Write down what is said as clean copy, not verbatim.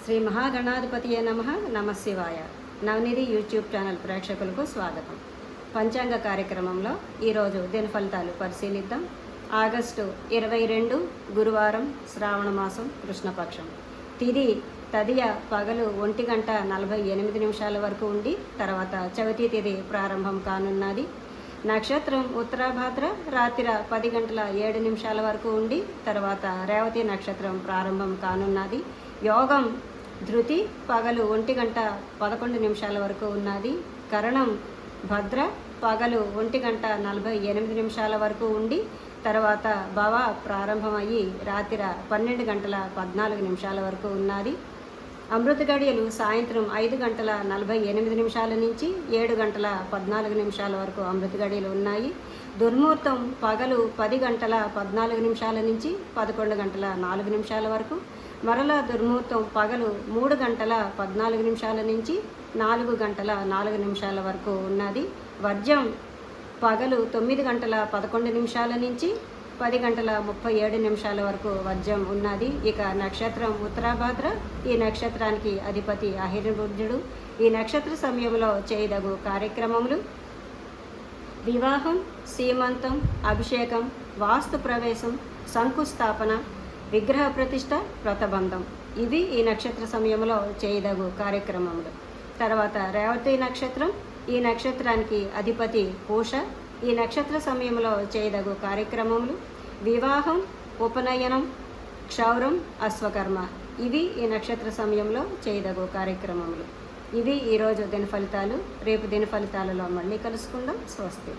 శ్రీ మహాగణాధిపతియే నమః. నమః శివాయ. నవనిధి యూట్యూబ్ ఛానల్ ప్రేక్షకులకు స్వాగతం. పంచాంగ కార్యక్రమంలో ఈరోజు దిన ఫలితాలు పరిశీలిద్దాం. ఆగస్టు 22 గురువారం, శ్రావణ మాసం, కృష్ణపక్షం. తిది తదియ పగలు 1:48 వరకు ఉండి తర్వాత చవితి తిది ప్రారంభం కానున్నది. నక్షత్రం ఉత్తరాభాద్ర రాత్రి 10:07 వరకు ఉండి తర్వాత రేవతి నక్షత్రం ప్రారంభం కానున్నది. యోగం ధృతి పగలు 1:11 వరకు ఉన్నది. కరణం భద్ర పగలు 1:48 వరకు ఉండి తర్వాత భవ ప్రారంభమయ్యి రాత్రి 12:14 వరకు ఉన్నది. అమృత గడియలు సాయంత్రం 5:48 నుంచి 7:14 వరకు అమృత గడియలు ఉన్నాయి. దుర్ముహూర్తం పగలు 10:14 నుంచి 11:04 వరకు. మరలా దుర్ముహూర్తం పగలు 3:14 నుంచి 4:04 వరకు ఉన్నది. వర్జం పగలు 9:11 నుంచి 10:37 వరకు వర్జం ఉన్నది. ఇక నక్షత్రం ఉత్తరాభాద్ర. ఈ నక్షత్రానికి అధిపతి అహిర్బుద్ధుడు. ఈ నక్షత్ర సమయంలో చేయదగు కార్యక్రమములు: వివాహం, సీమంతం, అభిషేకం, వాస్తు ప్రవేశం, శంకుస్థాపన, విగ్రహ ప్రతిష్ట, వ్రతబంధం. ఇవి ఈ నక్షత్ర సమయంలో చేయదగు కార్యక్రమములు. తర్వాత రేవతి నక్షత్రం. ఈ నక్షత్రానికి అధిపతి పూష. ఈ నక్షత్ర సమయంలో చేయదగు కార్యక్రమములు: వివాహం, ఉపనయనం, క్షౌరం, అశ్వకర్మ. ఇవి ఈ నక్షత్ర సమయంలో చేయదగు కార్యక్రమములు. ఇవి ఈరోజు దిన ఫలితాలు. రేపు దిన ఫలితాలలో మళ్ళీ కలుసుకుందాం. స్వస్తి.